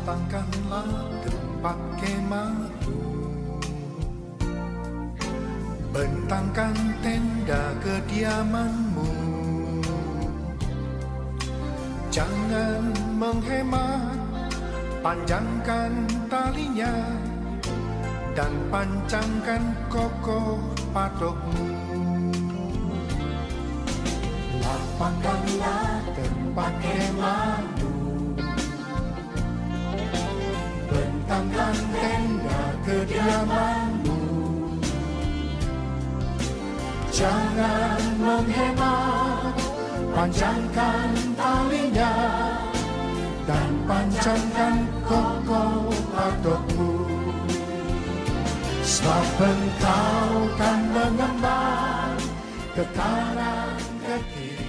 Lapangkanlah tempat kemahmu, bentangkan tenda kediamanmu. Jangan menghemat, panjangkan talinya dan pancangkan kokoh patukmu. Lapangkanlah tempat kemahmu, bentangkan tenda kediamanmu. Jangan menghemat, panjangkan talinya dan pancangkan kokoh patukmu. Sebab engkau kan mengembang ke kanan ke kiri.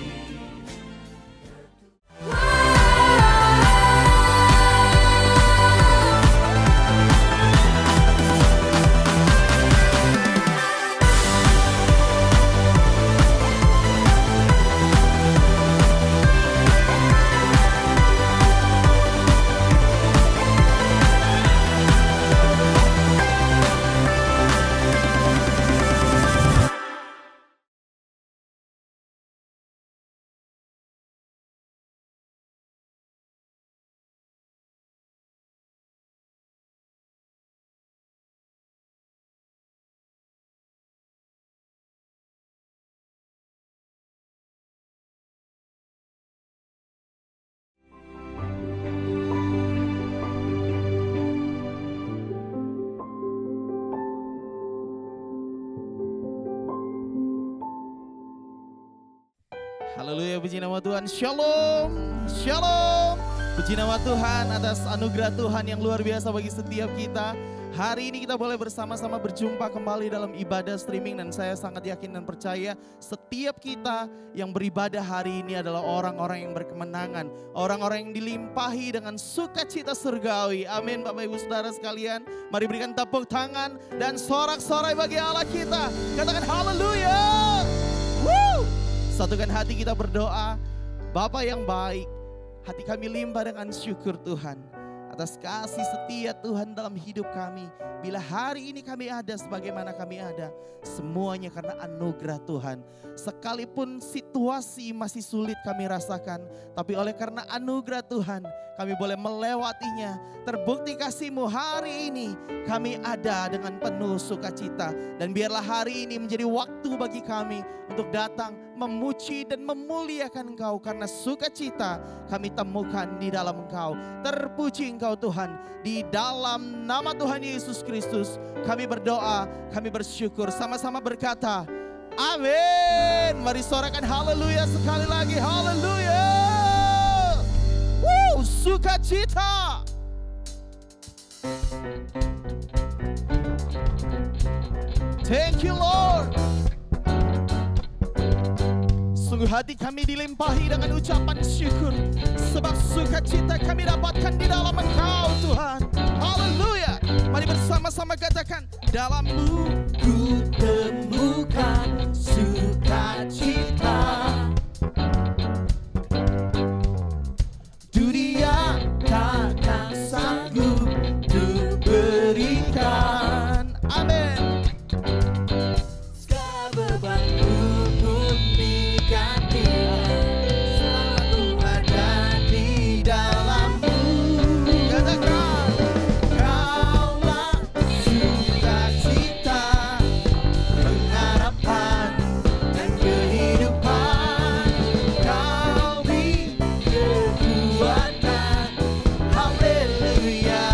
Haleluya, puji nama Tuhan. Shalom, shalom. Puji nama Tuhan atas anugerah Tuhan yang luar biasa bagi setiap kita. Hari ini kita boleh bersama-sama berjumpa kembali dalam ibadah streaming. Dan saya sangat yakin dan percaya setiap kita yang beribadah hari ini adalah orang-orang yang berkemenangan. Orang-orang yang dilimpahi dengan sukacita surgawi. Amin Bapak Ibu Saudara sekalian. Mari berikan tepuk tangan dan sorak-sorai bagi Allah kita. Katakan haleluya. Woo! Satukan hati kita berdoa. Bapa yang baik, hati kami limpah dengan syukur Tuhan atas kasih setia Tuhan dalam hidup kami. Bila hari ini kami ada sebagaimana kami ada, semuanya karena anugerah Tuhan. Sekalipun situasi masih sulit kami rasakan, tapi oleh karena anugerah Tuhan kami boleh melewatinya. Terbukti kasih-Mu hari ini kami ada dengan penuh sukacita. Dan biarlah hari ini menjadi waktu bagi kami untuk datang memuji dan memuliakan Engkau. Karena sukacita kami temukan di dalam Engkau. Terpuji Engkau Tuhan. Di dalam nama Tuhan Yesus Kristus kami berdoa, kami bersyukur. Sama-sama berkata amin. Mari sorakan haleluya sekali lagi. Haleluya. Woo, sukacita. Thank you Lord. Sungguh hati kami dilimpahi dengan ucapan syukur. Sebab sukacita kami dapatkan di dalam Engkau Tuhan. Haleluya. Mari bersama-sama katakan. Dalam-Mu ku temukan sukacita. Dunia takkan sanggup ku berikan. Amin. Segala bebanku pun diganti. Selalu ada di dalam-Mu. Katakan. Kaulah sukacita, pengharapan dan kehidupan. Kau beri kekuatan. Haleluya.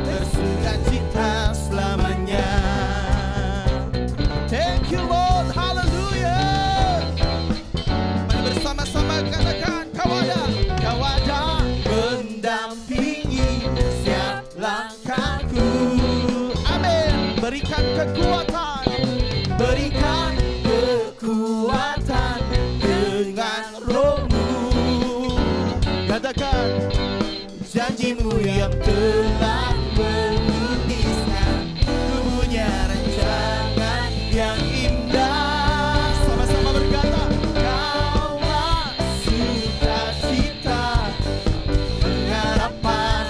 Bersukacita selamanya. Thank you Lord. Hallelujah. Mari bersama-sama katakan. Kau ada mendampingi setiap langkahku. Amin. Berikan kekuatan. Berikan kekuatan dengan Roh-Mu. Katakan. Janji-Mu yang telah menuliskan. Ku punya rancangan yang indah. Sama-sama berkata. Kaulah sukacita, pengharapan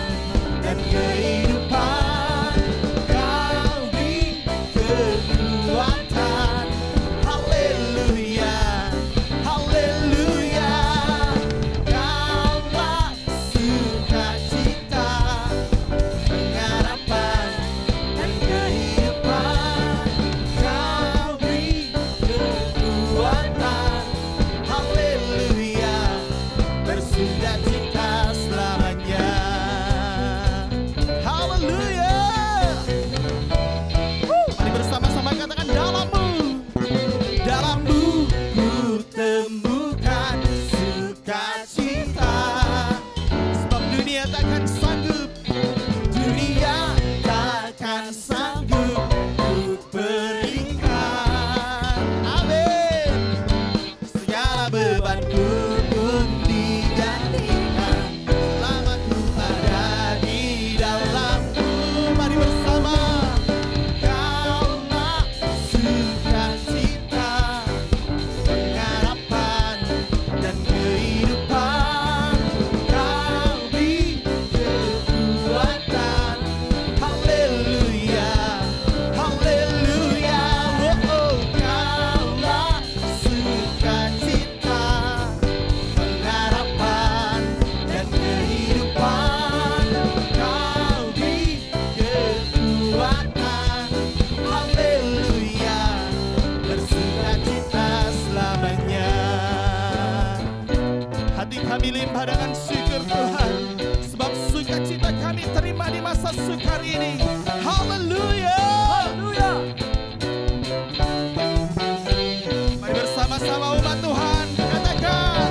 menyembah dengan syukur Tuhan. Sebab sukacita kami terima di masa sukar ini. Haleluya. Haleluya. Mari bersama-sama umat Tuhan katakan.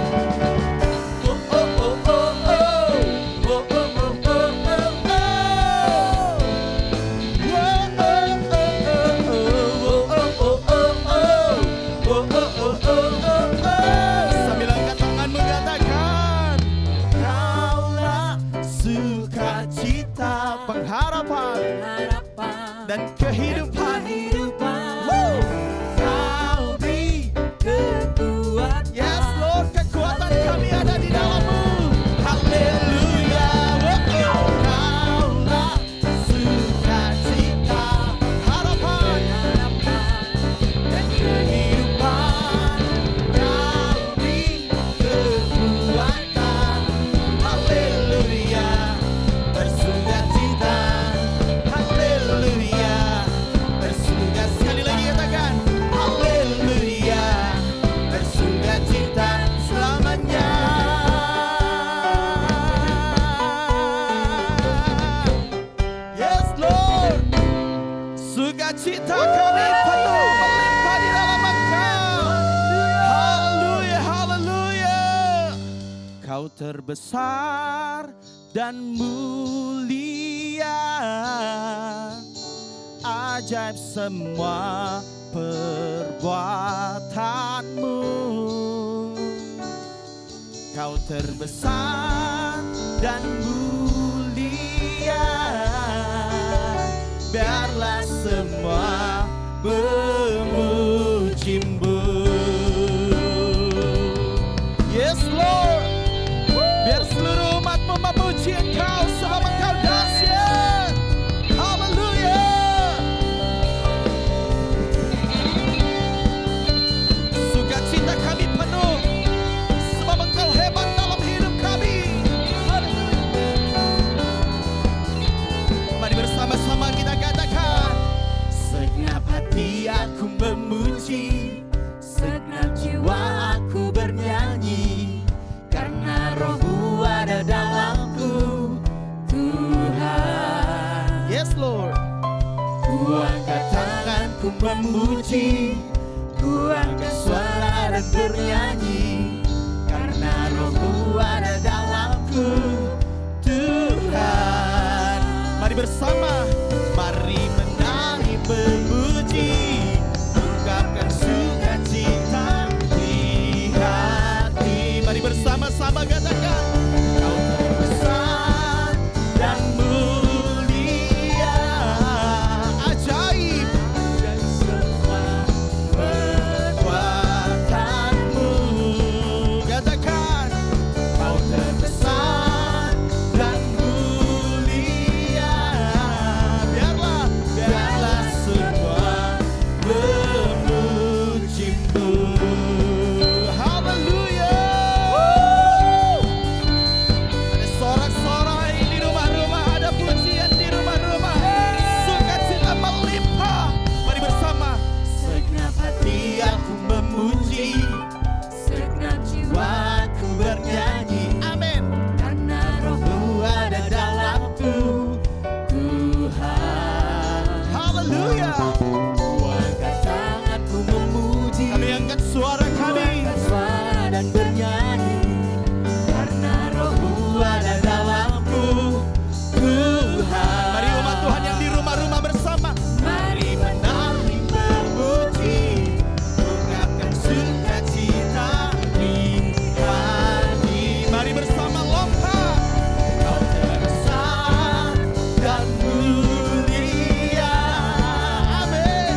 Sambil angkat tanganmu katakan, Kaulah sukacita, pengharapan dan kehidupan. Woo! Kau beri kekuatan. Yes Lord, kekuatan kami ada di dalam-Mu. Haleluya. Kaulah sukacita, harapan dan kehidupan. Kau beri kekuatan. Haleluya. Bersukacita. Haleluya. Bersuka sekali lagi katakan. Haleluya. Bersukacita selamanya. Yes Lord. Sukacita kami penuh melimpah di dalam Engkau. Haleluya, haleluya. Kau terbesar dan mulia, ajaib semua perbuatanmu. Kau terbesar dan mulia, biarlah semua memuji-Mu. Yes Lord, biar seluruh umat-Mu memuji Engkau sebab Engkau dahsyat. Haleluya. Sukacita kami penuh sebab Engkau hebat dalam hidup kami. Mari bersama-sama kita katakan, segenap hati aku memuji, segenap jiwa aku bernyanyi, karena Roh-Mu ada dalamku, Tuhan. Yes Lord. Ku angkat tanganku memuji, ku angkat suara dan bernyanyi, karena Roh-Mu ada dalamku, Tuhan. Mari bersama, mari menari memuji, ungkapkan sukacita di hati. Mari bersama-sama katakan, Kau terbesar dan mulia, ajaib dan semua perbuatanmu. Katakan, Kau terbesar dan mulia, biarlah semua memuji-Mu. Haleluya. Ada sorak-sorai di rumah-rumah, ada pujian di rumah-rumah, sukacita melimpah. Mari bersama, segenap hati aku memuji, segenap jiwa aku bernyanyi. Amin. Karena Roh-Mu ada dalamku, Tuhan. Haleluya. Ku angkat tanganku memuji, kami angkat suara kami, suara dan bernyanyi, karena Roh-Mu ada dalamku, Tuhan. Mari umat Tuhan yang di rumah-rumah bersama, mari menari memuji, ungkapkan sukacita di hati. Mari bersama lompat. Kau terbesar dan mulia. Amin.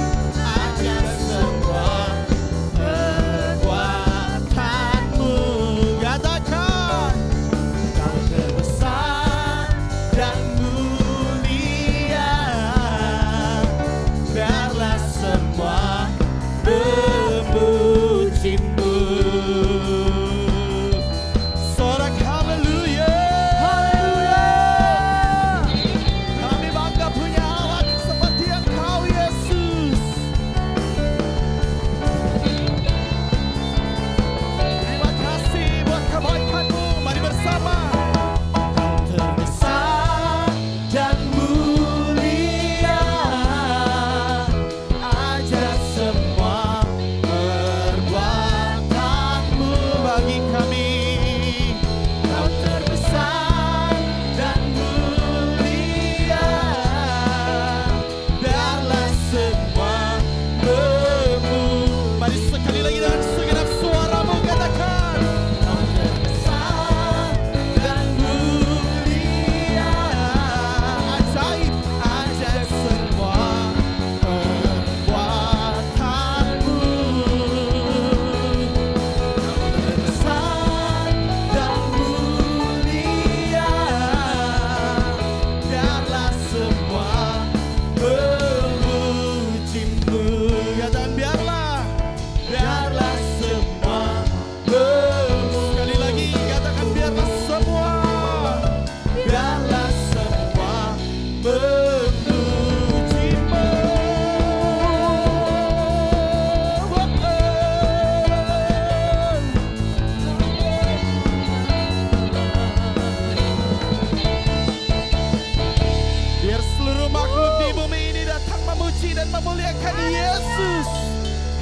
memuji dan memuliakan Yesus.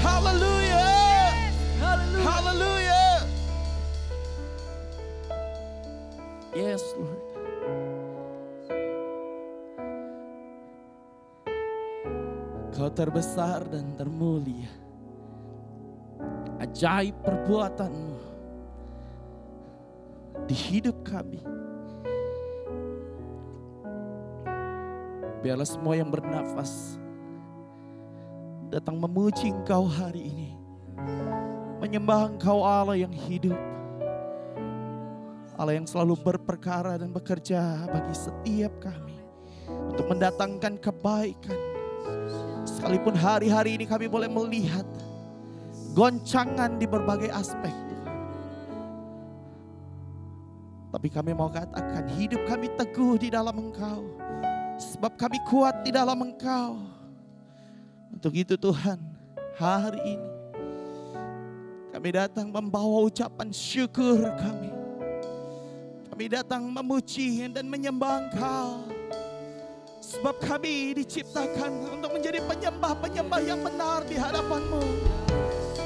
Haleluya. Haleluya. Yes, Lord. Kau terbesar dan termulia. Ajaib perbuatan-Mu di hidup kami. Biarlah semua yang bernafas datang memuji Engkau hari ini. Menyembah Engkau Allah yang hidup. Allah yang selalu berperkara dan bekerja bagi setiap kami. Untuk mendatangkan kebaikan. Sekalipun hari-hari ini kami boleh melihat goncangan di berbagai aspek. Tapi kami mau katakan hidup kami teguh di dalam Engkau. Sebab kami kuat di dalam Engkau. Untuk itu Tuhan, hari ini kami datang membawa ucapan syukur kami. Kami datang memuji dan menyembah Engkau. Sebab kami diciptakan untuk menjadi penyembah-penyembah yang benar di hadapan-Mu.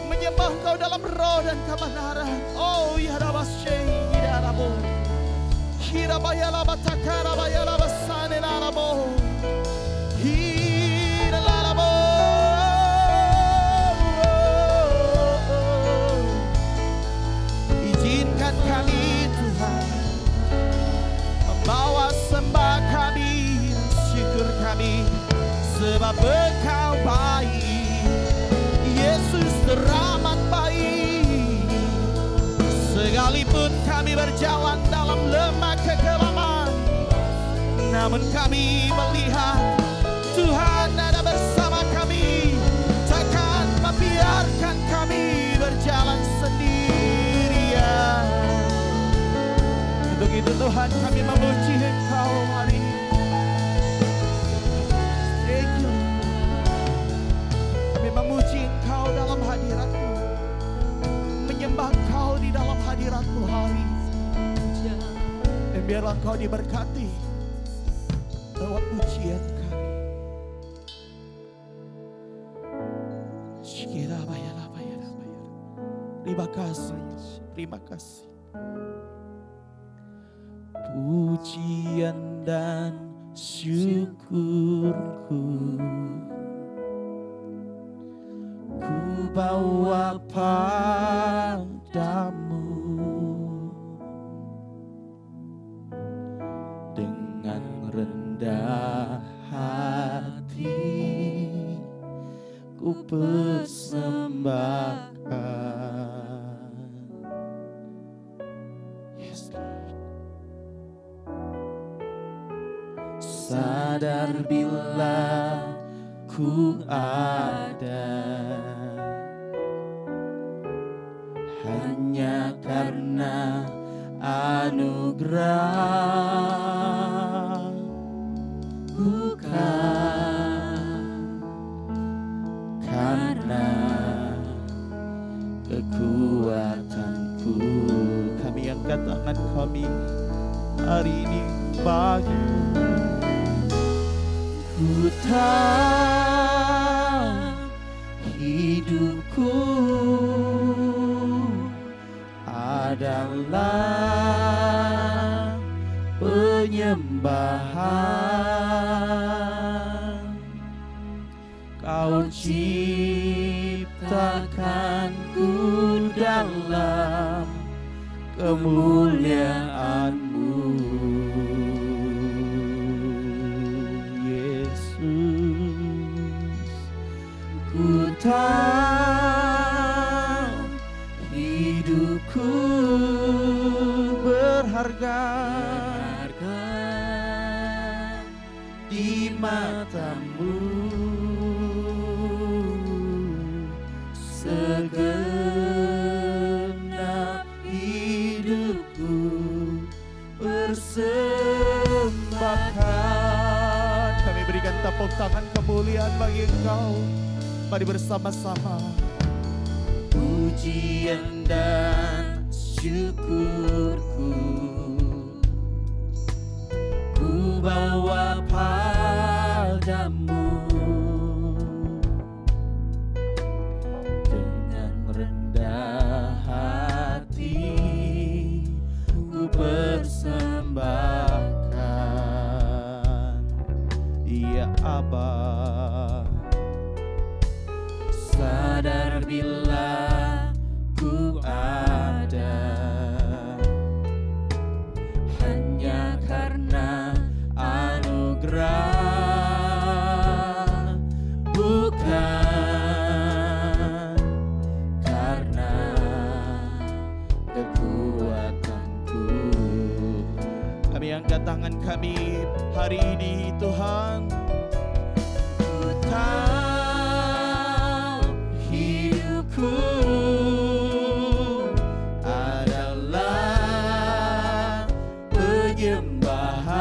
Menyembah Engkau dalam roh dan kebenaran. Oh ya Rabashe, ya Rabu. Hirabayala batakara bayala basane larabo. Hiralarabo. Izinkan kami Tuhan membawa sembah kami, syukur kami, sebab Engkau baik. Yesus teramat baik. Sekalipun kami berjalan dalam lembah kekelaman, namun kami melihat Tuhan ada bersama kami. Takkan membiarkan kami berjalan sendirian. Untuk itu Tuhan kami memuji Engkau hari ini. Thank you. Kami memuji Engkau dalam hadirat-Mu. Menyembah Engkau di dalam hadirat-Mu hari ini. Dan biarlah Engkau diberkati lewat pujian kami. Terima kasih, terima kasih. Pujian dan syukurku ku bawa padamu. Dengan rendah hati ku persembahkan. Yes, Lord. Sadar bila ku ada hanya karena anugerah, bukan karena kekuatanku. Kami angkat tangan kami hari ini bagimu. Ku tahu hidupku adalah penyembahan. Kau ciptakanku dalam kemuliaan-Mu, Yesus. Ku tahu hidupku berharga di mata-Mu. Segenap hidupku persembahkan. Kami berikan tepuk tangan kemuliaan bagi Engkau. Mari bersama-sama. Pujian dan syukurku ku bawa padamu. ya Aba. Sadar bila ku ada hanya karena anugerah, bukan karena kekuatanku. Kami angkat tangan kami hari ini Tuhan. Ku tahu hidupku adalah penyembahan.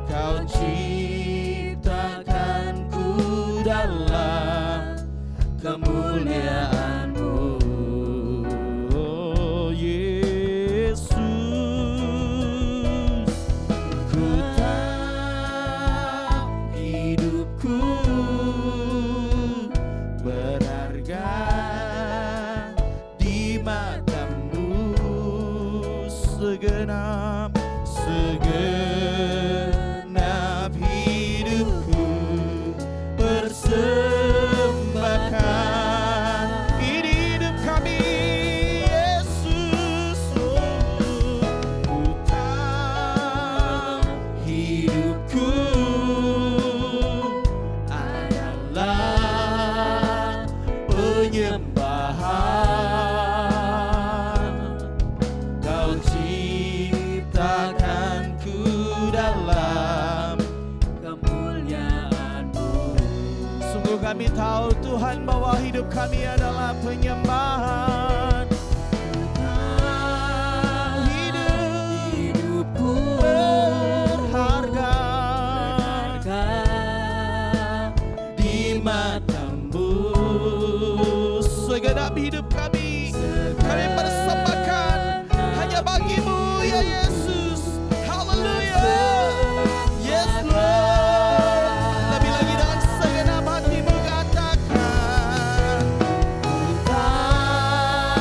Kau ciptakanku dalam kemuliaan-Mu. Oh Yesus, Ku tahu hidupku berharga di mata-Mu. segenap hidupku persembahkan. Ini hidup kami Yesus. Ku tahu hidupku adalah penyembahan. Kau ciptakanku dalam kemuliaan-Mu. Sungguh kami tahu Tuhan bahwa hidup kami adalah penyembahan. Hidupku Berharga di mata-Mu. segenap hidup kami persembahkan hanya bagi-Mu ya Yesus. Haleluya. Yes Lord. Lebih lagi dalam segenap hati-Mu katakan. Ku tahu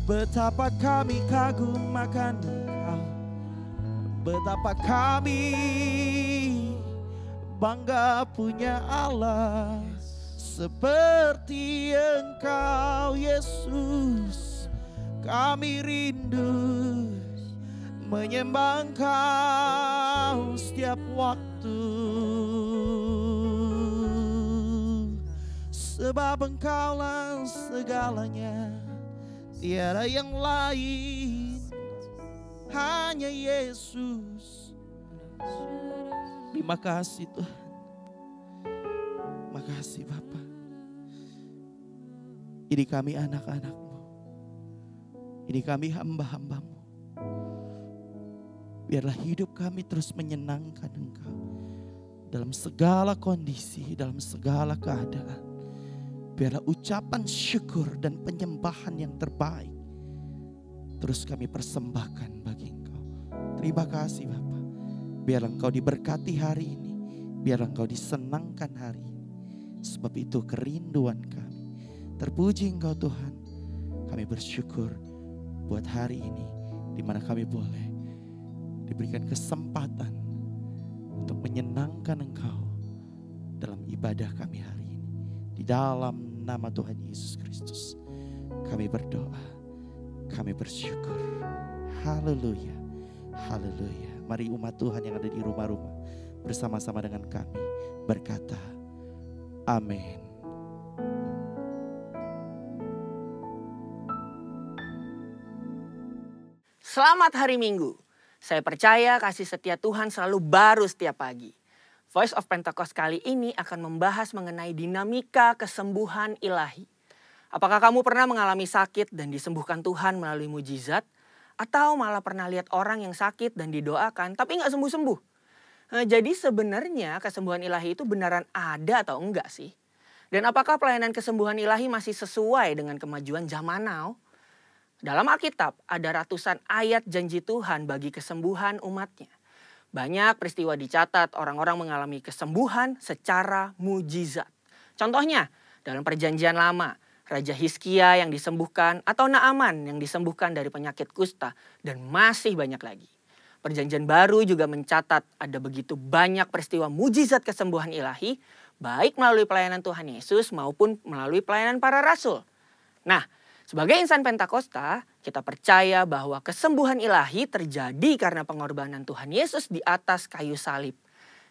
Betapa kami kagum akan Engkau, betapa kami bangga punya Allah seperti Engkau Yesus. Kami rindu menyembah Engkau setiap waktu, sebab Engkaulah segalanya, tiada yang lain, hanya Yesus. Terima kasih Tuhan. Terima kasih Bapa. Ini kami anak-anak-Mu. Ini kami hamba-hamba-Mu. Biarlah hidup kami terus menyenangkan Engkau. Dalam segala kondisi, dalam segala keadaan. Biarlah ucapan syukur dan penyembahan yang terbaik terus kami persembahkan bagi Engkau. Terima kasih Bapa. Biarlah Engkau diberkati hari ini. Biarlah Engkau disenangkan hari ini. Sebab itu kerinduan kami. Terpuji Engkau Tuhan. Kami bersyukur buat hari ini, di mana kami boleh diberikan kesempatan untuk menyenangkan Engkau dalam ibadah kami hari ini. Di dalam nama Tuhan Yesus Kristus kami berdoa, kami bersyukur. Haleluya, haleluya. Mari umat Tuhan yang ada di rumah-rumah bersama-sama dengan kami berkata, amin. Selamat hari Minggu. Saya percaya kasih setia Tuhan selalu baru setiap pagi. Voice of Pentecost kali ini akan membahas mengenai dinamika kesembuhan ilahi. Apakah kamu pernah mengalami sakit dan disembuhkan Tuhan melalui mujizat? Atau malah pernah lihat orang yang sakit dan didoakan tapi nggak sembuh-sembuh? Jadi sebenarnya kesembuhan ilahi itu beneran ada atau enggak sih? Dan apakah pelayanan kesembuhan ilahi masih sesuai dengan kemajuan zaman now? Dalam Alkitab ada ratusan ayat janji Tuhan bagi kesembuhan umatnya. Banyak peristiwa dicatat orang-orang mengalami kesembuhan secara mujizat. Contohnya dalam Perjanjian Lama, Raja Hizkia yang disembuhkan atau Naaman yang disembuhkan dari penyakit kusta dan masih banyak lagi. Perjanjian Baru juga mencatat ada begitu banyak peristiwa mujizat kesembuhan ilahi baik melalui pelayanan Tuhan Yesus maupun melalui pelayanan para rasul. Nah, sebagai insan Pentakosta, kita percaya bahwa kesembuhan ilahi terjadi karena pengorbanan Tuhan Yesus di atas kayu salib.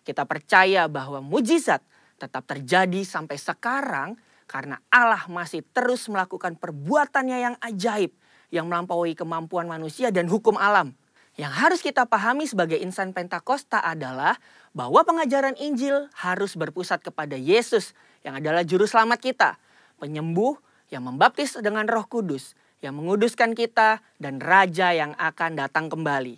Kita percaya bahwa mujizat tetap terjadi sampai sekarang karena Allah masih terus melakukan perbuatannya yang ajaib yang melampaui kemampuan manusia dan hukum alam. Yang harus kita pahami sebagai insan Pentakosta adalah bahwa pengajaran Injil harus berpusat kepada Yesus yang adalah juru selamat kita, penyembuh yang membaptis dengan Roh Kudus, yang menguduskan kita, dan Raja yang akan datang kembali.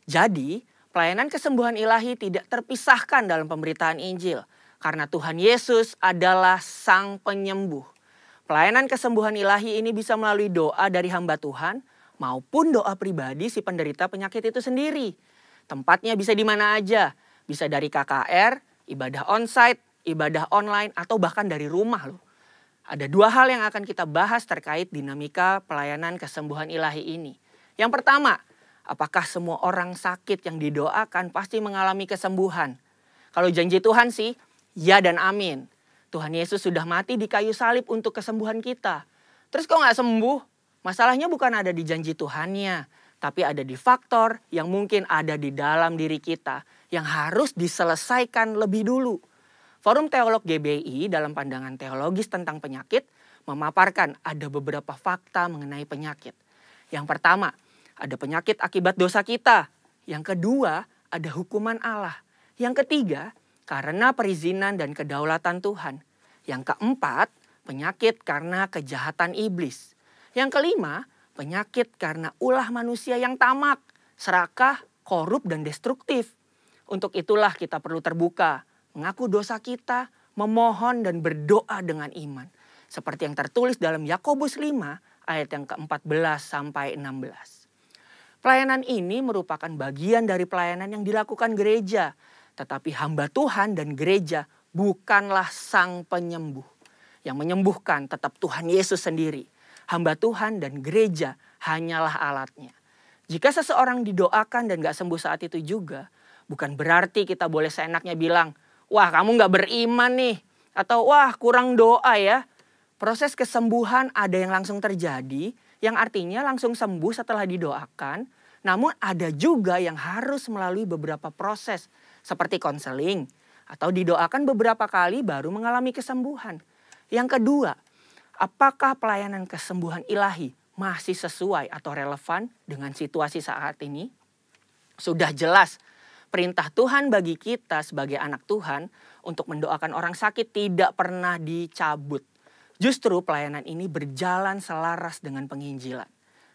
Jadi, pelayanan kesembuhan ilahi tidak terpisahkan dalam pemberitaan Injil, karena Tuhan Yesus adalah Sang Penyembuh. Pelayanan kesembuhan ilahi ini bisa melalui doa dari hamba Tuhan, maupun doa pribadi si penderita penyakit itu sendiri. Tempatnya bisa di mana aja, bisa dari KKR, ibadah onsite, ibadah online, atau bahkan dari rumah loh. Ada dua hal yang akan kita bahas terkait dinamika pelayanan kesembuhan ilahi ini. Yang pertama, apakah semua orang sakit yang didoakan pasti mengalami kesembuhan? Kalau janji Tuhan sih, ya dan amin. Tuhan Yesus sudah mati di kayu salib untuk kesembuhan kita. Terus kok nggak sembuh? Masalahnya bukan ada di janji Tuhannya, tapi ada di faktor yang mungkin ada di dalam diri kita yang harus diselesaikan lebih dulu. Forum Teolog GBI dalam pandangan teologis tentang penyakit memaparkan ada beberapa fakta mengenai penyakit. Yang pertama, ada penyakit akibat dosa kita. Yang kedua, ada hukuman Allah. Yang ketiga, karena perizinan dan kedaulatan Tuhan. Yang keempat, penyakit karena kejahatan iblis. Yang kelima, penyakit karena ulah manusia yang tamak, serakah, korup, dan destruktif. Untuk itulah kita perlu terbuka, mengaku dosa kita, memohon dan berdoa dengan iman. Seperti yang tertulis dalam Yakobus 5 ayat yang ke-14 sampai 16. Pelayanan ini merupakan bagian dari pelayanan yang dilakukan gereja. Tetapi hamba Tuhan dan gereja bukanlah sang penyembuh. Yang menyembuhkan tetap Tuhan Yesus sendiri. hamba Tuhan dan gereja hanyalah alatnya. Jika seseorang didoakan dan gak sembuh saat itu juga, bukan berarti kita boleh seenaknya bilang, wah kamu gak beriman nih. Atau wah kurang doa ya. Proses kesembuhan ada yang langsung terjadi, yang artinya langsung sembuh setelah didoakan. Namun ada juga yang harus melalui beberapa proses seperti konseling atau didoakan beberapa kali baru mengalami kesembuhan. Yang kedua, apakah pelayanan kesembuhan ilahi masih sesuai atau relevan dengan situasi saat ini? Sudah jelas perintah Tuhan bagi kita sebagai anak Tuhan untuk mendoakan orang sakit tidak pernah dicabut. Justru pelayanan ini berjalan selaras dengan penginjilan.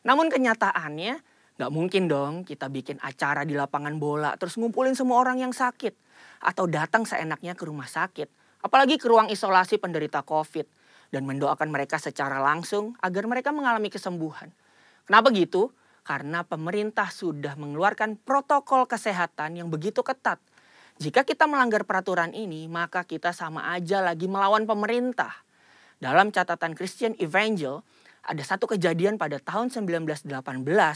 Namun kenyataannya gak mungkin dong kita bikin acara di lapangan bola terus ngumpulin semua orang yang sakit. Atau datang seenaknya ke rumah sakit. Apalagi ke ruang isolasi penderita COVID. Dan mendoakan mereka secara langsung agar mereka mengalami kesembuhan. Kenapa gitu? Karena pemerintah sudah mengeluarkan protokol kesehatan yang begitu ketat. Jika kita melanggar peraturan ini, maka kita sama aja lagi melawan pemerintah. Dalam catatan Christian Evangel, ada satu kejadian pada tahun 1918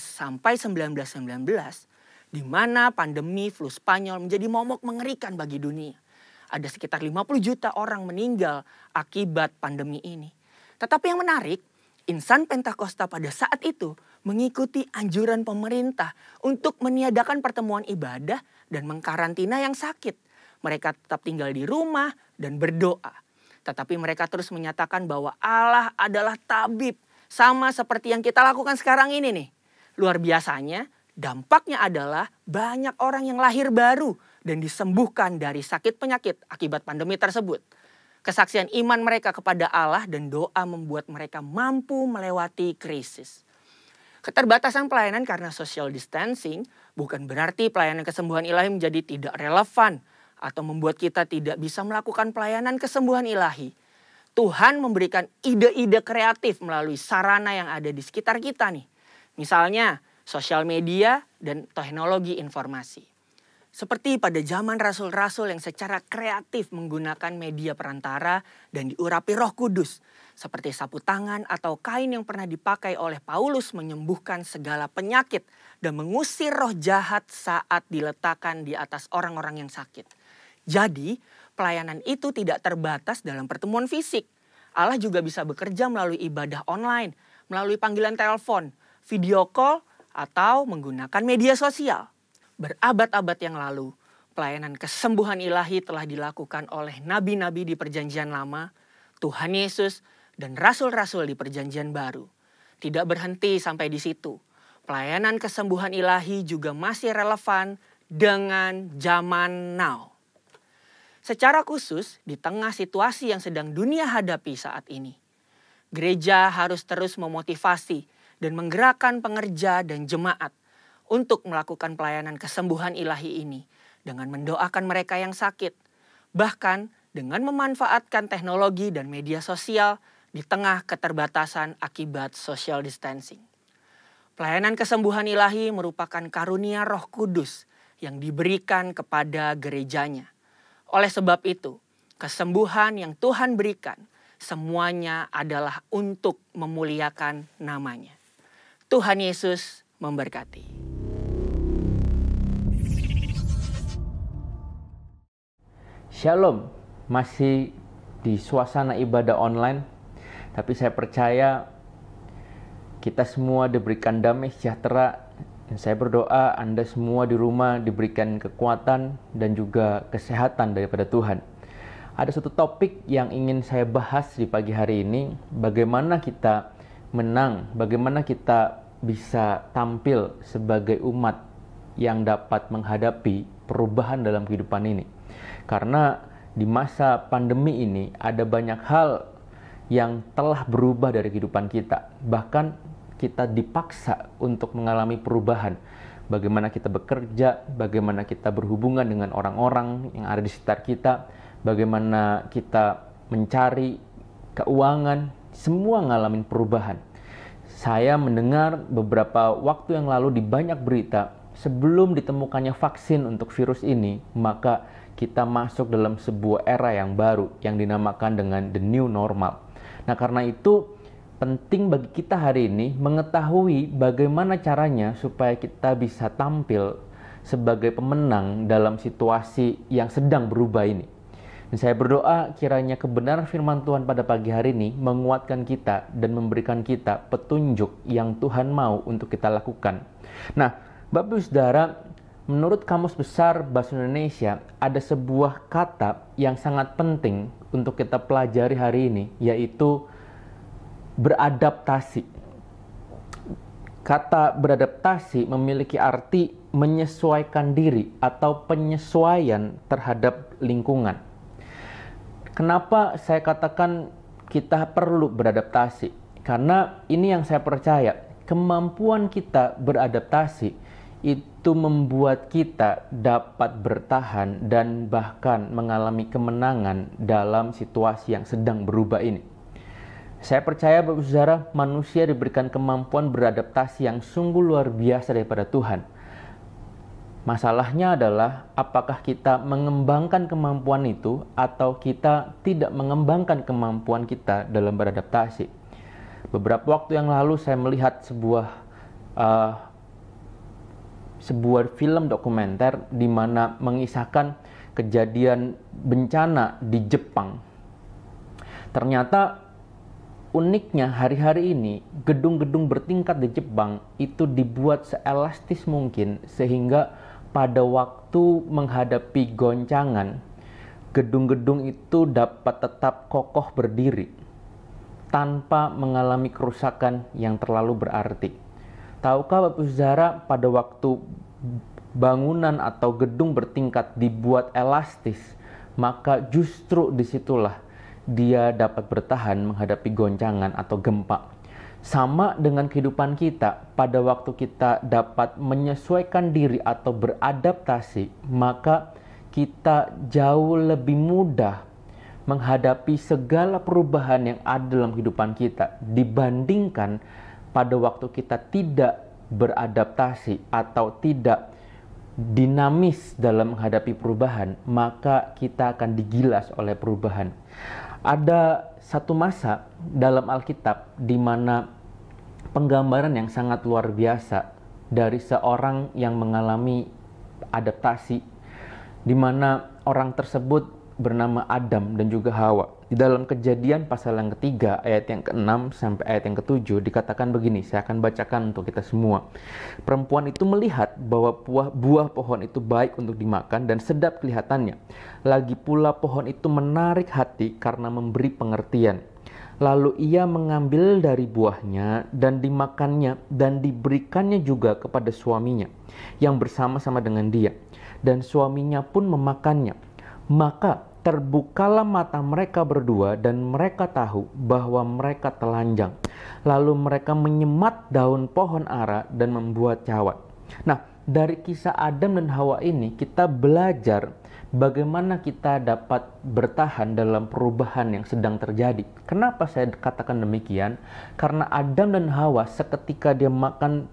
sampai 1919, di mana pandemi flu Spanyol menjadi momok mengerikan bagi dunia. Ada sekitar 50 juta orang meninggal akibat pandemi ini. Tetapi yang menarik, insan Pentakosta pada saat itu mengikuti anjuran pemerintah untuk meniadakan pertemuan ibadah dan mengkarantina yang sakit. Mereka tetap tinggal di rumah dan berdoa. Tetapi mereka terus menyatakan bahwa Allah adalah tabib. Sama seperti yang kita lakukan sekarang ini nih. Luar biasanya, dampaknya adalah banyak orang yang lahir baru dan disembuhkan dari sakit penyakit akibat pandemi tersebut. Kesaksian iman mereka kepada Allah dan doa membuat mereka mampu melewati krisis. Keterbatasan pelayanan karena social distancing bukan berarti pelayanan kesembuhan ilahi menjadi tidak relevan atau membuat kita tidak bisa melakukan pelayanan kesembuhan ilahi. Tuhan memberikan ide-ide kreatif melalui sarana yang ada di sekitar kita nih. Misalnya sosial media dan teknologi informasi. Seperti pada zaman rasul-rasul yang secara kreatif menggunakan media perantara dan diurapi Roh Kudus. Seperti sapu tangan atau kain yang pernah dipakai oleh Paulus menyembuhkan segala penyakit dan mengusir roh jahat saat diletakkan di atas orang-orang yang sakit. Jadi pelayanan itu tidak terbatas dalam pertemuan fisik. Allah juga bisa bekerja melalui ibadah online, melalui panggilan telepon, video call, atau menggunakan media sosial. Berabad-abad yang lalu, pelayanan kesembuhan ilahi telah dilakukan oleh nabi-nabi di Perjanjian Lama, Tuhan Yesus, dan rasul-rasul di Perjanjian Baru. Tidak berhenti sampai di situ. Pelayanan kesembuhan ilahi juga masih relevan dengan zaman now. Secara khusus di tengah situasi yang sedang dunia hadapi saat ini, gereja harus terus memotivasi dan menggerakkan pengerja dan jemaat untuk melakukan pelayanan kesembuhan ilahi ini dengan mendoakan mereka yang sakit, bahkan dengan memanfaatkan teknologi dan media sosial di tengah keterbatasan akibat social distancing. Pelayanan kesembuhan ilahi merupakan karunia Roh Kudus yang diberikan kepada gerejanya. Oleh sebab itu, kesembuhan yang Tuhan berikan semuanya adalah untuk memuliakan namanya. Tuhan Yesus memberkati. Shalom, masih di suasana ibadah online, tapi saya percaya kita semua diberikan damai sejahtera. Dan saya berdoa Anda semua di rumah diberikan kekuatan dan juga kesehatan daripada Tuhan. Ada satu topik yang ingin saya bahas di pagi hari ini, bagaimana kita menang, bagaimana kita bisa tampil sebagai umat yang dapat menghadapi perubahan dalam kehidupan ini. Karena di masa pandemi ini ada banyak hal yang telah berubah dari kehidupan kita. Bahkan kita dipaksa untuk mengalami perubahan. Bagaimana kita bekerja, bagaimana kita berhubungan dengan orang-orang yang ada di sekitar kita, bagaimana kita mencari keuangan, semua ngalamin perubahan. Saya mendengar beberapa waktu yang lalu di banyak berita, sebelum ditemukannya vaksin untuk virus ini, maka kita masuk dalam sebuah era yang baru yang dinamakan dengan the new normal. Nah, karena itu penting bagi kita hari ini mengetahui bagaimana caranya supaya kita bisa tampil sebagai pemenang dalam situasi yang sedang berubah ini. Dan saya berdoa kiranya kebenaran firman Tuhan pada pagi hari ini menguatkan kita dan memberikan kita petunjuk yang Tuhan mau untuk kita lakukan. Nah, Bapak Ibu Saudara, menurut Kamus Besar Bahasa Indonesia ada sebuah kata yang sangat penting untuk kita pelajari hari ini, yaitu beradaptasi. Kata beradaptasi memiliki arti menyesuaikan diri atau penyesuaian terhadap lingkungan. Kenapa saya katakan kita perlu beradaptasi? Karena ini yang saya percaya, kemampuan kita beradaptasi itu membuat kita dapat bertahan dan bahkan mengalami kemenangan dalam situasi yang sedang berubah ini. Saya percaya Bapak Saudara, manusia diberikan kemampuan beradaptasi yang sungguh luar biasa daripada Tuhan. Masalahnya adalah apakah kita mengembangkan kemampuan itu atau kita tidak mengembangkan kemampuan kita dalam beradaptasi. Beberapa waktu yang lalu saya melihat sebuah film dokumenter di mana mengisahkan kejadian bencana di Jepang. Ternyata uniknya hari-hari ini gedung-gedung bertingkat di Jepang itu dibuat seelastis mungkin sehingga pada waktu menghadapi goncangan, gedung-gedung itu dapat tetap kokoh berdiri tanpa mengalami kerusakan yang terlalu berarti. Tahukah Bapak Saudara, pada waktu bangunan atau gedung bertingkat dibuat elastis, maka justru disitulah dia dapat bertahan menghadapi goncangan atau gempa. Sama dengan kehidupan kita, pada waktu kita dapat menyesuaikan diri atau beradaptasi, maka kita jauh lebih mudah menghadapi segala perubahan yang ada dalam kehidupan kita dibandingkan pada waktu kita tidak beradaptasi atau tidak dinamis dalam menghadapi perubahan, maka kita akan digilas oleh perubahan. Ada satu masa dalam Alkitab di mana penggambaran yang sangat luar biasa dari seorang yang mengalami adaptasi, di mana orang tersebut bernama Adam dan juga Hawa. Di dalam Kejadian pasal yang ketiga ayat yang ke-6 sampai ayat yang ke-7 dikatakan begini, saya akan bacakan untuk kita semua. Perempuan itu melihat bahwa buah pohon itu baik untuk dimakan dan sedap kelihatannya. Lagi pula pohon itu menarik hati karena memberi pengertian. Lalu ia mengambil dari buahnya dan dimakannya dan diberikannya juga kepada suaminya yang bersama-sama dengan dia. Dan suaminya pun memakannya. Maka terbukalah mata mereka berdua dan mereka tahu bahwa mereka telanjang. Lalu mereka menyemat daun pohon ara dan membuat cawat. Nah, dari kisah Adam dan Hawa ini kita belajar bagaimana kita dapat bertahan dalam perubahan yang sedang terjadi. Kenapa saya katakan demikian? Karena Adam dan Hawa seketika dia makan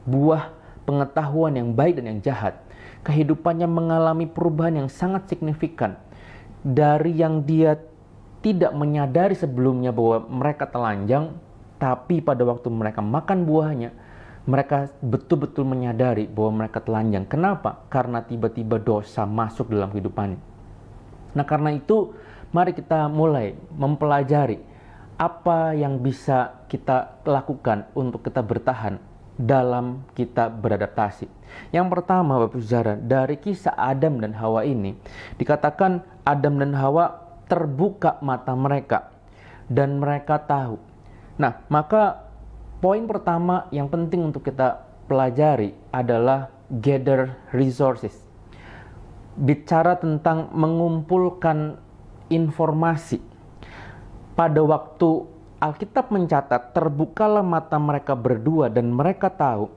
buah pengetahuan yang baik dan yang jahat, kehidupannya mengalami perubahan yang sangat signifikan. Dari yang dia tidak menyadari sebelumnya bahwa mereka telanjang, tapi pada waktu mereka makan buahnya, mereka betul-betul menyadari bahwa mereka telanjang. Kenapa? Karena tiba-tiba dosa masuk dalam kehidupannya. Nah, karena itu mari kita mulai mempelajari apa yang bisa kita lakukan untuk kita bertahan dalam kita beradaptasi. Yang pertama, Bapak Saudara, dari kisah Adam dan Hawa ini dikatakan Adam dan Hawa terbuka mata mereka dan mereka tahu. Nah, maka poin pertama yang penting untuk kita pelajari adalah gather resources. Bicara tentang mengumpulkan informasi. Pada waktu Alkitab mencatat terbukalah mata mereka berdua dan mereka tahu,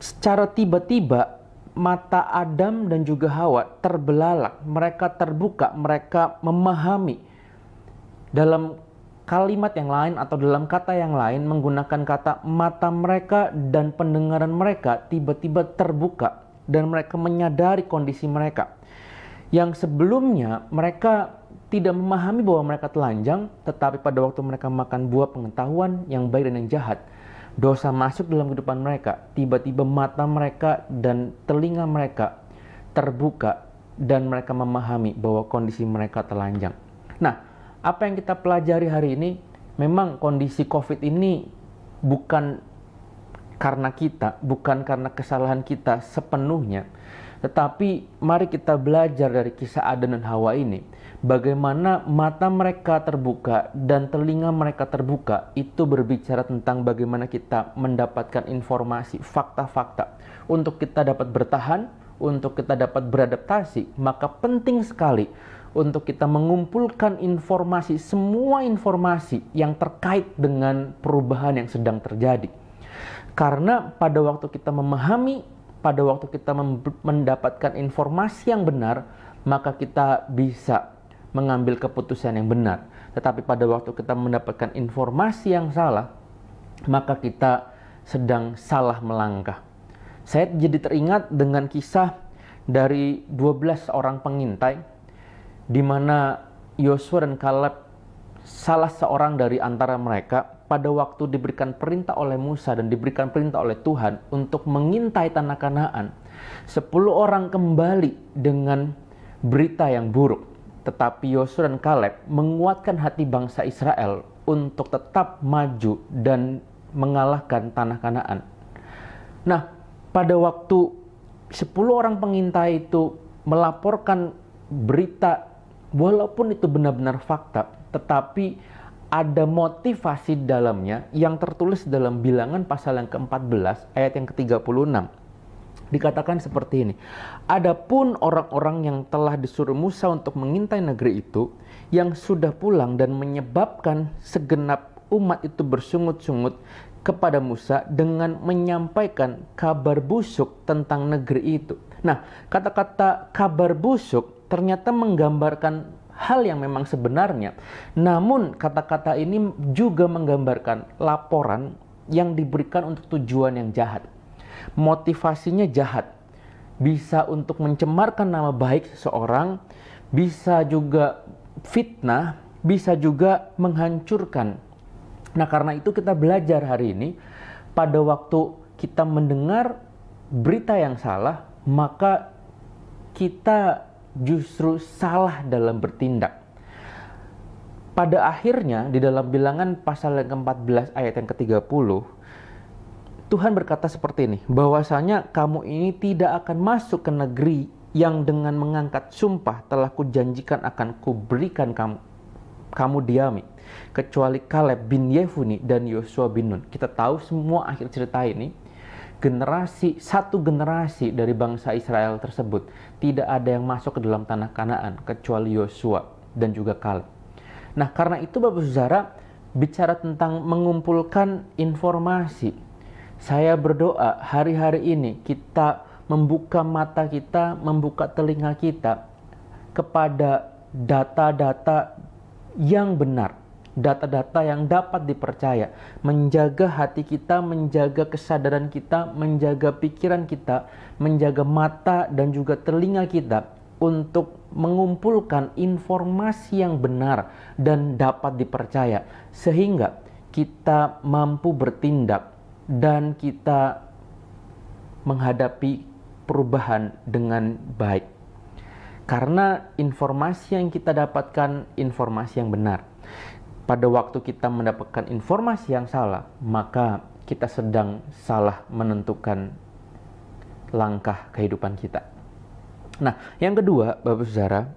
secara tiba-tiba mata Adam dan juga Hawa terbelalak. Mereka terbuka, mereka memahami. Dalam kalimat yang lain atau dalam kata yang lain menggunakan kata mata mereka dan pendengaran mereka tiba-tiba terbuka dan mereka menyadari kondisi mereka. Yang sebelumnya mereka tidak memahami bahwa mereka telanjang, tetapi pada waktu mereka makan buah pengetahuan yang baik dan yang jahat, dosa masuk dalam kehidupan mereka. Tiba-tiba mata mereka dan telinga mereka terbuka dan mereka memahami bahwa kondisi mereka telanjang. Nah, apa yang kita pelajari hari ini, memang kondisi COVID ini bukan karena kita, bukan karena kesalahan kita sepenuhnya. Tetapi mari kita belajar dari kisah Adam dan Hawa ini. Bagaimana mata mereka terbuka dan telinga mereka terbuka. Itu berbicara tentang bagaimana kita mendapatkan informasi, fakta-fakta. Untuk kita dapat bertahan, untuk kita dapat beradaptasi, maka penting sekali untuk kita mengumpulkan informasi, semua informasi yang terkait dengan perubahan yang sedang terjadi. Karena pada waktu kita memahami, pada waktu kita mendapatkan informasi yang benar, maka kita bisa mengambil keputusan yang benar. Tetapi pada waktu kita mendapatkan informasi yang salah, maka kita sedang salah melangkah. Saya jadi teringat dengan kisah dari 12 orang pengintai, di mana Yosua dan Kaleb, salah seorang dari antara mereka, pada waktu diberikan perintah oleh Musa dan diberikan perintah oleh Tuhan untuk mengintai tanah Kanaan, 10 orang kembali dengan berita yang buruk. Tetapi Yosua dan Kaleb menguatkan hati bangsa Israel untuk tetap maju dan mengalahkan tanah Kanaan. Nah, pada waktu 10 orang pengintai itu melaporkan berita, walaupun itu benar-benar fakta, tetapi ada motivasi dalamnya yang tertulis dalam Bilangan pasal yang ke-14 ayat yang ke-36. Dikatakan seperti ini. Adapun orang-orang yang telah disuruh Musa untuk mengintai negeri itu, yang sudah pulang dan menyebabkan segenap umat itu bersungut-sungut kepada Musa dengan menyampaikan kabar busuk tentang negeri itu. Nah, kata-kata kabar busuk ternyata menggambarkan hal yang memang sebenarnya. Namun kata-kata ini juga menggambarkan laporan yang diberikan untuk tujuan yang jahat. Motivasinya jahat. Bisa untuk mencemarkan nama baik seseorang, bisa juga fitnah, bisa juga menghancurkan. Nah, karena itu kita belajar hari ini, pada waktu kita mendengar berita yang salah, maka kita justru salah dalam bertindak. Pada akhirnya di dalam Bilangan pasal yang ke-14 ayat yang ke-30, Tuhan berkata seperti ini, bahwasanya kamu ini tidak akan masuk ke negeri yang dengan mengangkat sumpah telah kujanjikan akan kuberikan kamu diami, kecuali Kaleb bin Yefune dan Yosua bin Nun. Kita tahu semua akhir cerita ini, satu generasi dari bangsa Israel tersebut tidak ada yang masuk ke dalam tanah Kanaan kecuali Yosua dan juga Kaleb. Nah, karena itu Bapak Saudara, bicara tentang mengumpulkan informasi, saya berdoa hari-hari ini kita membuka mata kita, membuka telinga kita kepada data-data yang benar, data-data yang dapat dipercaya, menjaga hati kita, menjaga kesadaran kita, menjaga pikiran kita, menjaga mata dan juga telinga kita untuk mengumpulkan informasi yang benar dan dapat dipercaya, sehingga kita mampu bertindak dan kita menghadapi perubahan dengan baik. Karena informasi yang kita dapatkan informasi yang benar. Pada waktu kita mendapatkan informasi yang salah, maka kita sedang salah menentukan langkah kehidupan kita. Nah, yang kedua, Bapak Saudara,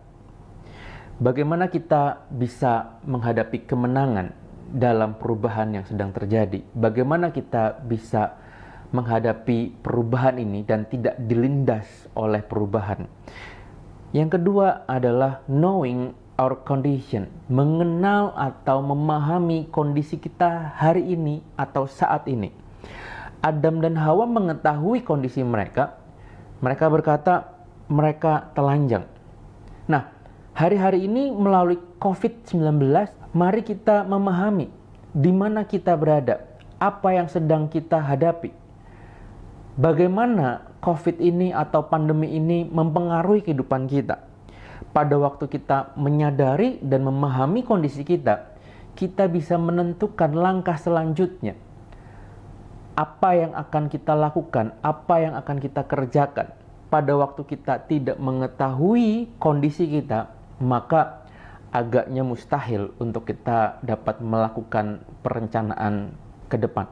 bagaimana kita bisa menghadapi kemenangan dalam perubahan yang sedang terjadi? Bagaimana kita bisa menghadapi perubahan ini dan tidak dilindas oleh perubahan? Yang kedua adalah knowing our condition, mengenal atau memahami kondisi kita hari ini atau saat ini. Adam dan Hawa mengetahui kondisi mereka. Mereka berkata mereka telanjang. Nah, hari-hari ini melalui COVID-19, mari kita memahami di mana kita berada, apa yang sedang kita hadapi. Bagaimana COVID ini atau pandemi ini mempengaruhi kehidupan kita. pada waktu kita menyadari dan memahami kondisi kita, kita bisa menentukan langkah selanjutnya. Apa yang akan kita lakukan, apa yang akan kita kerjakan. Pada waktu kita tidak mengetahui kondisi kita, maka agaknya mustahil untuk kita dapat melakukan perencanaan ke depan.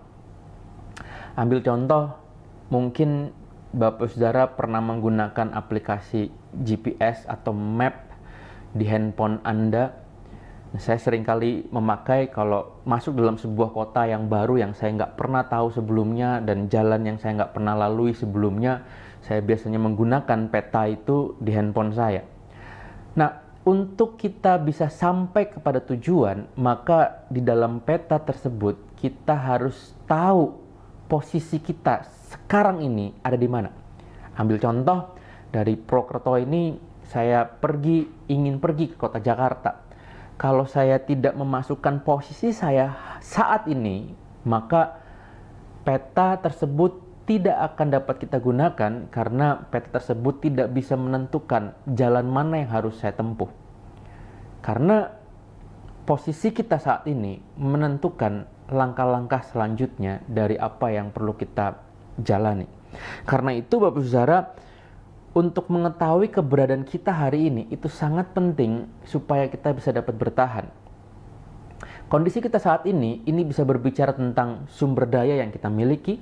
Ambil contoh, mungkin Bapak Saudara pernah menggunakan aplikasi GPS atau map di handphone Anda. Saya seringkali memakai kalau masuk dalam sebuah kota yang baru yang saya nggak pernah tahu sebelumnya dan jalan yang saya nggak pernah lalui sebelumnya, saya biasanya menggunakan peta itu di handphone saya. Nah, untuk kita bisa sampai kepada tujuan, maka di dalam peta tersebut kita harus tahu posisi kita sekarang ini ada di mana. Ambil contoh, dari Purwokerto ini saya ingin pergi ke kota Jakarta. Kalau saya tidak memasukkan posisi saya saat ini, maka peta tersebut tidak akan dapat kita gunakan karena peta tersebut tidak bisa menentukan jalan mana yang harus saya tempuh. Karena posisi kita saat ini menentukan langkah-langkah selanjutnya dari apa yang perlu kita jalani. Karena itu Bapak Saudara, untuk mengetahui keberadaan kita hari ini itu sangat penting supaya kita bisa dapat bertahan. Kondisi kita saat ini bisa berbicara tentang sumber daya yang kita miliki,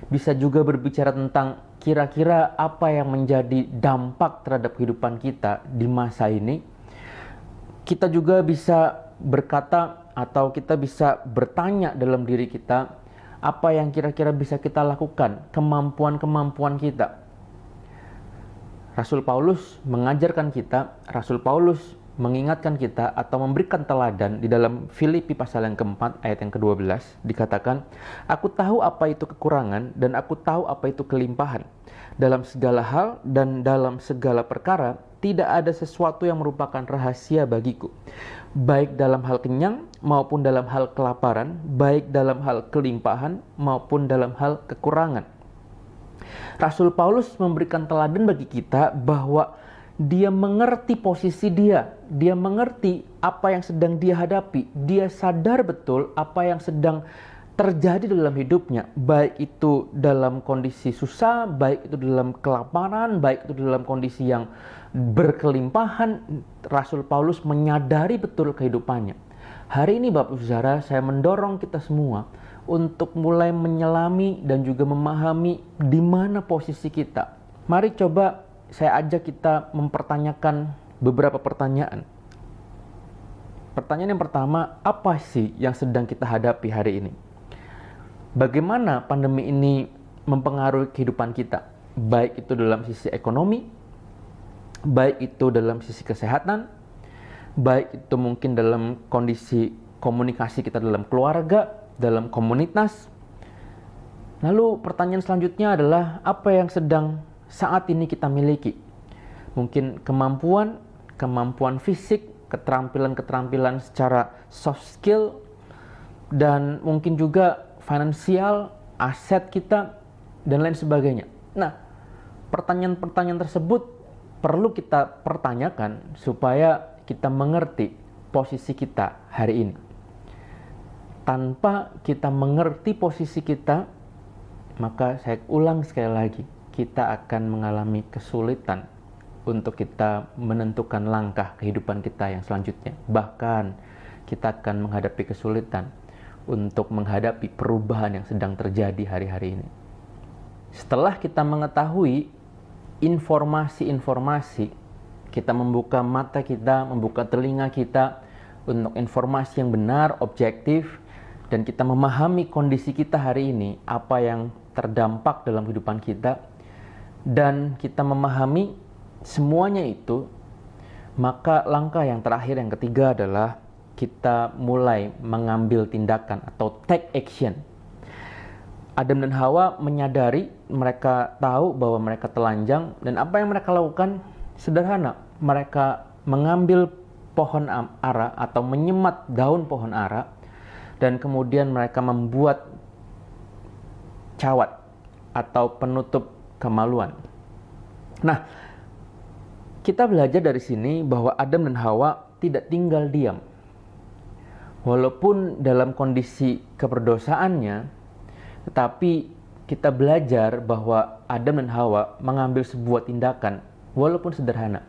bisa juga berbicara tentang kira-kira apa yang menjadi dampak terhadap kehidupan kita di masa ini. Kita juga bisa berkata atau kita bisa bertanya dalam diri kita, apa yang kira-kira bisa kita lakukan, kemampuan-kemampuan kita. Rasul Paulus mengajarkan kita, Rasul Paulus mengingatkan kita atau memberikan teladan di dalam Filipi pasal yang keempat ayat yang ke-12 dikatakan, aku tahu apa itu kekurangan dan aku tahu apa itu kelimpahan. Dalam segala hal dan dalam segala perkara tidak ada sesuatu yang merupakan rahasia bagiku. Baik dalam hal kenyang maupun dalam hal kelaparan, baik dalam hal kelimpahan maupun dalam hal kekurangan. Rasul Paulus memberikan teladan bagi kita bahwa dia mengerti posisi dia mengerti apa yang sedang dia hadapi, dia sadar betul apa yang sedang terjadi dalam hidupnya, baik itu dalam kondisi susah, baik itu dalam kelaparan, baik itu dalam kondisi yang berkelimpahan. Rasul Paulus menyadari betul kehidupannya. Hari ini Bapak Saudara, saya mendorong kita semua untuk mulai menyelami dan juga memahami di mana posisi kita. Mari coba saya ajak kita mempertanyakan beberapa pertanyaan. Pertanyaan yang pertama, apa sih yang sedang kita hadapi hari ini? Bagaimana pandemi ini mempengaruhi kehidupan kita? Baik itu dalam sisi ekonomi, baik itu dalam sisi kesehatan, baik itu mungkin dalam kondisi komunikasi kita dalam keluarga, dalam komunitas. Lalu pertanyaan selanjutnya adalah apa yang sedang saat ini kita miliki? Mungkin kemampuan fisik, keterampilan secara soft skill, dan mungkin juga finansial, aset kita, dan lain sebagainya. Nah, pertanyaan-pertanyaan tersebut perlu kita pertanyakan supaya kita mengerti posisi kita hari ini. Tanpa kita mengerti posisi kita, maka saya ulang sekali lagi, kita akan mengalami kesulitan untuk kita menentukan langkah kehidupan kita yang selanjutnya. Bahkan kita akan menghadapi kesulitan untuk menghadapi perubahan yang sedang terjadi hari-hari ini. Setelah kita mengetahui informasi-informasi, kita membuka mata kita, membuka telinga kita untuk informasi yang benar, objektif, dan kita memahami kondisi kita hari ini, apa yang terdampak dalam kehidupan kita, dan kita memahami semuanya itu, maka langkah yang terakhir, yang ketiga adalah kita mulai mengambil tindakan atau take action. Adam dan Hawa menyadari, mereka tahu bahwa mereka telanjang, dan apa yang mereka lakukan sederhana. Mereka mengambil pohon ara atau menyemat daun pohon ara, dan kemudian mereka membuat cawat atau penutup kemaluan. Nah, Kita belajar dari sini bahwa Adam dan Hawa tidak tinggal diam. Walaupun dalam kondisi keberdosaannya, tetapi kita belajar bahwa Adam dan Hawa mengambil sebuah tindakan walaupun sederhana.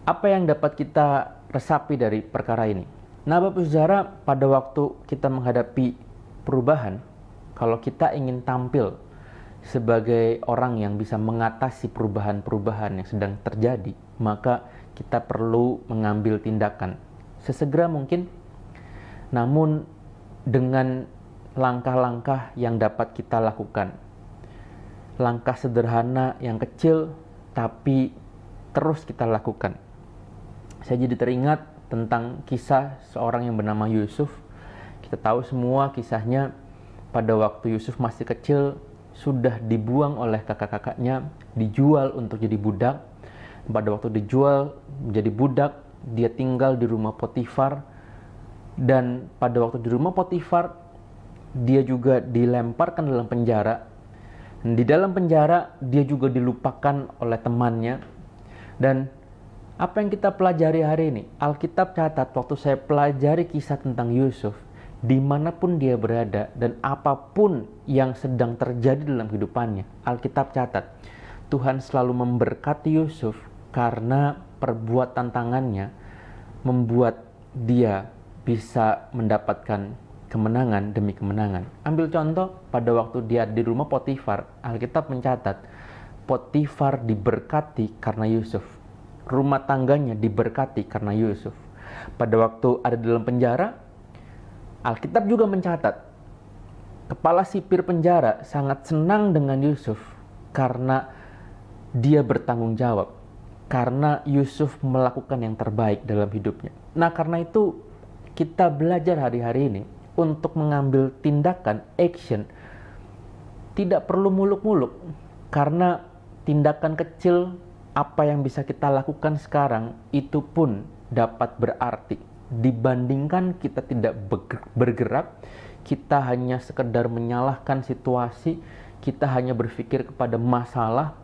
Apa yang dapat kita resapi dari perkara ini? Nah, Bapak Saudara, pada waktu kita menghadapi perubahan, kalau kita ingin tampil sebagai orang yang bisa mengatasi perubahan-perubahan yang sedang terjadi, maka kita perlu mengambil tindakan sesegera mungkin, namun dengan langkah-langkah yang dapat kita lakukan. Langkah sederhana yang kecil, tapi terus kita lakukan. Saya jadi teringat tentang kisah seorang yang bernama Yusuf. Kita tahu semua kisahnya, pada waktu Yusuf masih kecil, sudah dibuang oleh kakak-kakaknya, dijual untuk jadi budak. Pada waktu dijual menjadi budak, dia tinggal di rumah Potifar. Dan pada waktu di rumah Potifar, dia juga dilemparkan dalam penjara. Di dalam penjara, dia juga dilupakan oleh temannya. Dan apa yang kita pelajari hari ini? Alkitab catat waktu saya pelajari kisah tentang Yusuf, dimanapun dia berada dan apapun yang sedang terjadi dalam kehidupannya, Alkitab catat Tuhan selalu memberkati Yusuf karena perbuatan tangannya membuat dia bisa mendapatkan kemenangan demi kemenangan. Ambil contoh, pada waktu dia di rumah Potifar, Alkitab mencatat Potifar diberkati karena Yusuf. Rumah tangganya diberkati karena Yusuf. Pada waktu ada di dalam penjara, Alkitab juga mencatat kepala sipir penjara sangat senang dengan Yusuf karena dia bertanggung jawab, karena Yusuf melakukan yang terbaik dalam hidupnya. Nah, karena itu kita belajar hari-hari ini untuk mengambil tindakan, action. Tidak perlu muluk-muluk, karena tindakan kecil apa yang bisa kita lakukan sekarang itu pun dapat berarti. Dibandingkan kita tidak bergerak, kita hanya sekedar menyalahkan situasi, kita hanya berpikir kepada masalah.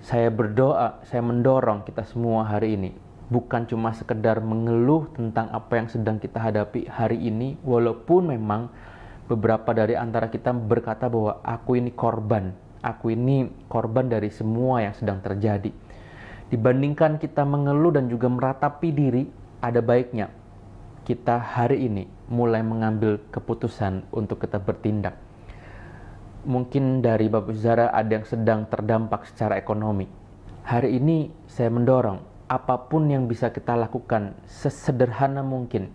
Saya berdoa, saya mendorong kita semua hari ini, bukan cuma sekedar mengeluh tentang apa yang sedang kita hadapi hari ini, walaupun memang beberapa dari antara kita berkata bahwa aku ini korban dari semua yang sedang terjadi. Dibandingkan kita mengeluh dan juga meratapi diri, ada baiknya kita hari ini mulai mengambil keputusan untuk kita bertindak. Mungkin dari Bapak Saudara ada yang sedang terdampak secara ekonomi. Hari ini saya mendorong apapun yang bisa kita lakukan sesederhana mungkin.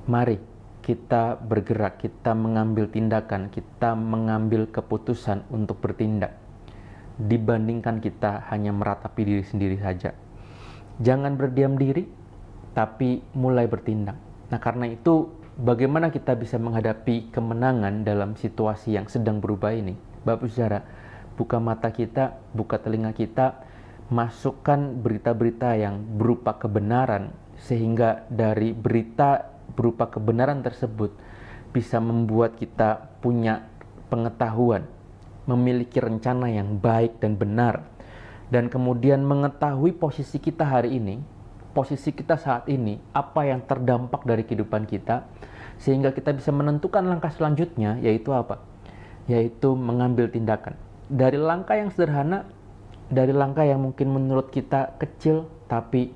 Mari kita bergerak, kita mengambil tindakan, kita mengambil keputusan untuk bertindak. Dibandingkan kita hanya meratapi diri sendiri saja. Jangan berdiam diri, tapi mulai bertindak. Nah, karena itu bagaimana kita bisa menghadapi kemenangan dalam situasi yang sedang berubah ini? Bapak Saudara, buka mata kita, buka telinga kita, masukkan berita-berita yang berupa kebenaran, sehingga dari berita berupa kebenaran tersebut bisa membuat kita punya pengetahuan, memiliki rencana yang baik dan benar, dan kemudian mengetahui posisi kita hari ini, posisi kita saat ini, apa yang terdampak dari kehidupan kita, sehingga kita bisa menentukan langkah selanjutnya, yaitu apa? Yaitu mengambil tindakan. Dari langkah yang sederhana, dari langkah yang mungkin menurut kita kecil, tapi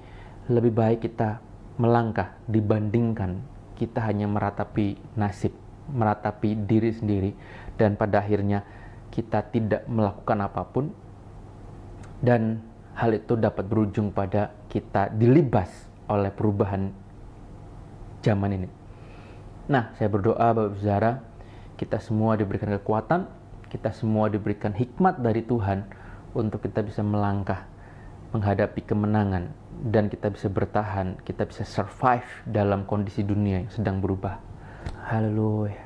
lebih baik kita melangkah dibandingkan kita hanya meratapi nasib, meratapi diri sendiri, dan pada akhirnya kita tidak melakukan apapun, dan hal itu dapat berujung pada kita dilibas oleh perubahan zaman ini. Nah, saya berdoa Bapak Saudara, kita semua diberikan kekuatan, kita semua diberikan hikmat dari Tuhan untuk kita bisa melangkah, menghadapi kemenangan, dan kita bisa bertahan, kita bisa survive dalam kondisi dunia yang sedang berubah. Haleluya.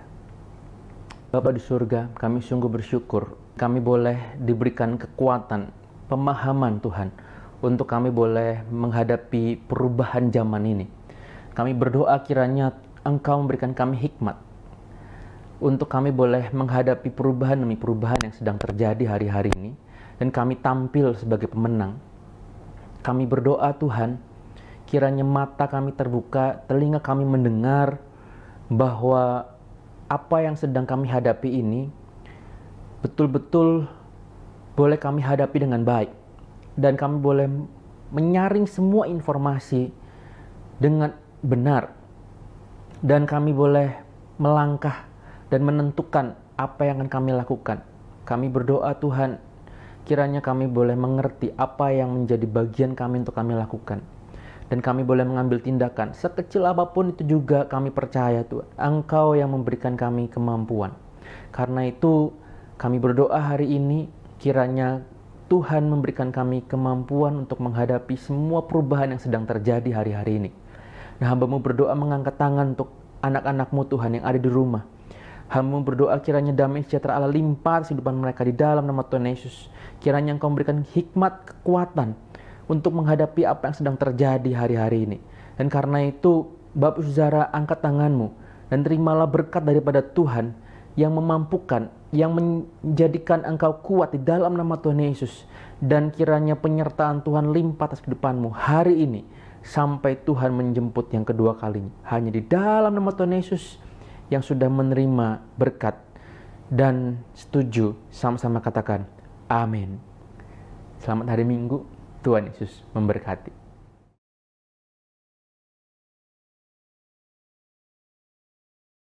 Bapa di surga, kami sungguh bersyukur kami boleh diberikan kekuatan, pemahaman Tuhan, untuk kami boleh menghadapi perubahan zaman ini. Kami berdoa kiranya Engkau memberikan kami hikmat, untuk kami boleh menghadapi perubahan demi perubahan yang sedang terjadi hari-hari ini, dan kami tampil sebagai pemenang. Kami berdoa Tuhan, kiranya mata kami terbuka, telinga kami mendengar bahwa apa yang sedang kami hadapi ini betul-betul boleh kami hadapi dengan baik. Dan kami boleh menyaring semua informasi dengan benar. Dan kami boleh melangkah dan menentukan apa yang akan kami lakukan. Kami berdoa Tuhan, kiranya kami boleh mengerti apa yang menjadi bagian kami untuk kami lakukan. Dan kami boleh mengambil tindakan. Sekecil apapun itu juga kami percaya Tuhan, Engkau yang memberikan kami kemampuan. Karena itu kami berdoa hari ini, kiranya Tuhan memberikan kami kemampuan untuk menghadapi semua perubahan yang sedang terjadi hari-hari ini. Nah, hamba-Mu berdoa mengangkat tangan untuk anak-anak-Mu Tuhan yang ada di rumah. Hamba-Mu berdoa kiranya damai sejahtera Allah limpah atas kehidupan mereka di dalam nama Tuhan Yesus. Kiranya Engkau memberikan hikmat, kekuatan untuk menghadapi apa yang sedang terjadi hari-hari ini. Dan karena itu, Bapak Saudara, angkat tangan-Mu dan terimalah berkat daripada Tuhan yang memampukan, yang menjadikan engkau kuat di dalam nama Tuhan Yesus. Dan kiranya penyertaan Tuhan limpah atas kehidupanmu hari ini sampai Tuhan menjemput yang kedua kalinya. Hanya di dalam nama Tuhan Yesus yang sudah menerima berkat dan setuju, sama-sama katakan amin. Selamat hari Minggu, Tuhan Yesus memberkati.